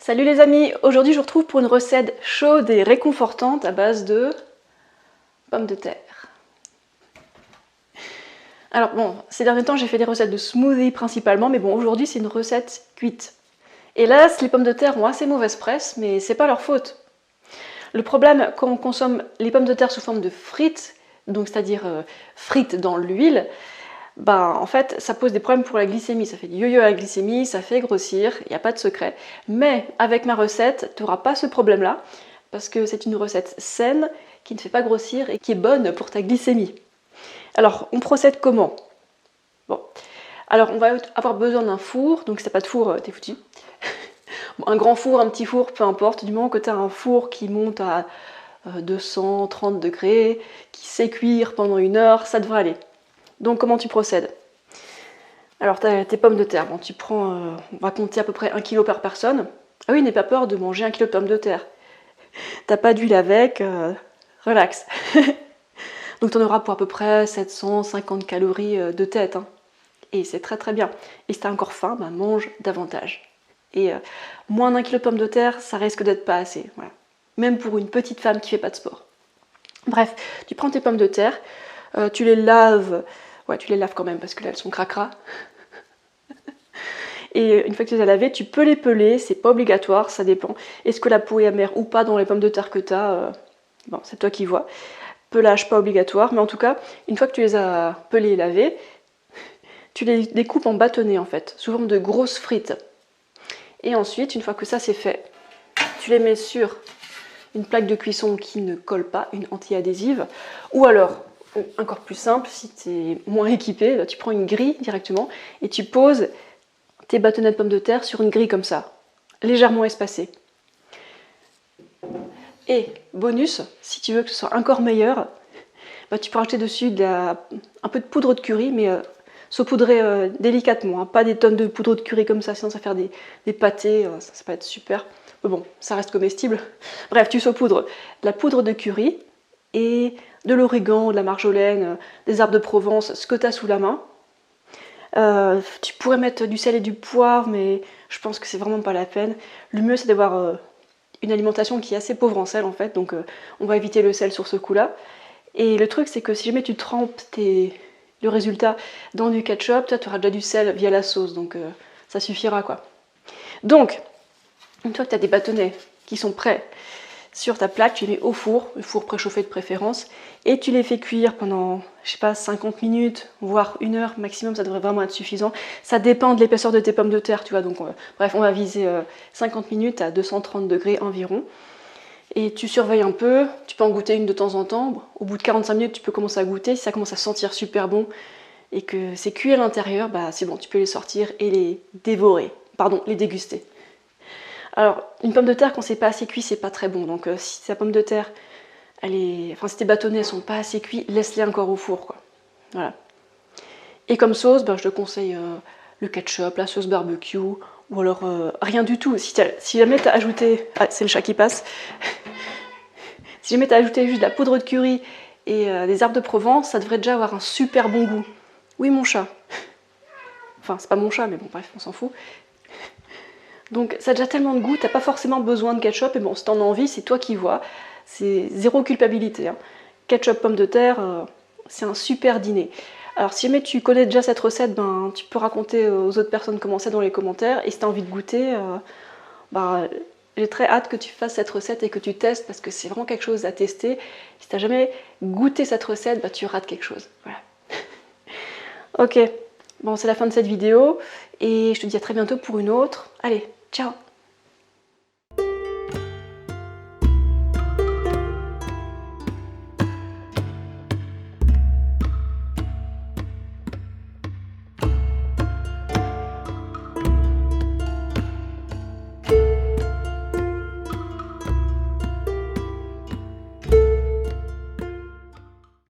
Salut les amis, aujourd'hui je vous retrouve pour une recette chaude et réconfortante à base de pommes de terre. Alors bon, ces derniers temps j'ai fait des recettes de smoothie principalement, mais bon aujourd'hui c'est une recette cuite. Hélas, les pommes de terre ont assez mauvaise presse, mais c'est pas leur faute. Le problème quand on consomme les pommes de terre sous forme de frites, donc c'est-à-dire frites dans l'huile, en fait, ça pose des problèmes pour la glycémie. Ça fait du yo-yo à la glycémie, ça fait grossir, il n'y a pas de secret. Mais avec ma recette, tu n'auras pas ce problème-là, parce que c'est une recette saine, qui ne fait pas grossir et qui est bonne pour ta glycémie. Alors, on procède comment? Bon, alors on va avoir besoin d'un four, donc si t'as pas de four, t'es foutu. Un grand four, un petit four, peu importe, du moment que tu as un four qui monte à 230 degrés, qui sait cuire pendant 1 heure, ça devrait aller. Donc comment tu procèdes? Alors tu as tes pommes de terre, bon, tu prends, on va compter à peu près 1 kg par personne. Ah oui, n'aie pas peur de manger 1 kg de pommes de terre. T'as pas d'huile avec, relax. Donc tu en auras pour à peu près 750 calories de tête, hein. Et c'est très très bien. Et si t'as encore faim, mange davantage. Et moins d'1 kg de pommes de terre, ça risque d'être pas assez, voilà. Même pour une petite femme qui fait pas de sport. Bref, tu prends tes pommes de terre, tu les laves. Ouais, tu les laves quand même parce que là elles sont cracra. Et une fois que tu les as lavées, tu peux les peler, c'est pas obligatoire, ça dépend. Est-ce que la peau est amère ou pas dans les pommes de terre que tu as bon, c'est toi qui vois. Pelage pas obligatoire, mais en tout cas, une fois que tu les as pelées et lavées, tu les découpes en bâtonnets en fait, sous forme de grosses frites. Et ensuite, une fois que ça c'est fait, tu les mets sur une plaque de cuisson qui ne colle pas, une anti-adhésive, ou alors encore plus simple, si tu es moins équipé, tu prends une grille directement et tu poses tes bâtonnets de pommes de terre sur une grille comme ça, légèrement espacée. Et bonus, si tu veux que ce soit encore meilleur, tu peux rajouter dessus un peu de poudre de curry, mais saupoudrer délicatement, hein, pas des tonnes de poudre de curry comme ça, sinon ça va faire des pâtés, ça va être super. Mais bon, ça reste comestible. Bref, tu saupoudres de la poudre de curry et de l'origan, de la marjolaine, des herbes de Provence, ce que tu as sous la main. Tu pourrais mettre du sel et du poivre, mais je pense que c'est vraiment pas la peine. Le mieux c'est d'avoir une alimentation qui est assez pauvre en sel en fait, donc on va éviter le sel sur ce coup-là. Et le truc c'est que si jamais tu trempes le résultat dans du ketchup, toi tu auras déjà du sel via la sauce, donc ça suffira quoi. Donc, une fois que tu as des bâtonnets qui sont prêts sur ta plaque, tu les mets au four, le four préchauffé de préférence, et tu les fais cuire pendant, je sais pas, 50 minutes, voire 1 heure maximum, ça devrait vraiment être suffisant. Ça dépend de l'épaisseur de tes pommes de terre, tu vois, donc bref, on va viser 50 minutes à 230 degrés environ. Et tu surveilles un peu, tu peux en goûter une de temps en temps. Au bout de 45 minutes, tu peux commencer à goûter. Si ça commence à sentir super bon et que c'est cuit à l'intérieur, c'est bon, tu peux les sortir et les dévorer. Pardon, les déguster. Alors, une pomme de terre, quand c'est pas assez cuit, c'est pas très bon. Donc, si ta pomme de terre, si tes bâtonnets sont pas assez cuits, laisse-les encore au four, quoi. Voilà. Et comme sauce, je te conseille le ketchup, la sauce barbecue, ou alors rien du tout. Si jamais tu as ajouté... Ah, c'est le chat qui passe. Si jamais tu as ajouté juste de la poudre de curry et des herbes de Provence, ça devrait déjà avoir un super bon goût. Oui, mon chat. Enfin, c'est pas mon chat, mais bon, bref, on s'en fout. Donc, ça a déjà tellement de goût, t'as pas forcément besoin de ketchup, et bon, si t'en as envie, c'est toi qui vois. C'est zéro culpabilité, hein. Ketchup, pommes de terre, c'est un super dîner. Alors, si jamais tu connais déjà cette recette, tu peux raconter aux autres personnes comment c'est dans les commentaires, et si t'as envie de goûter, j'ai très hâte que tu fasses cette recette et que tu testes, parce que c'est vraiment quelque chose à tester. Si t'as jamais goûté cette recette, tu rates quelque chose. Voilà. Ok, bon, c'est la fin de cette vidéo, et je te dis à très bientôt pour une autre. Allez, ciao!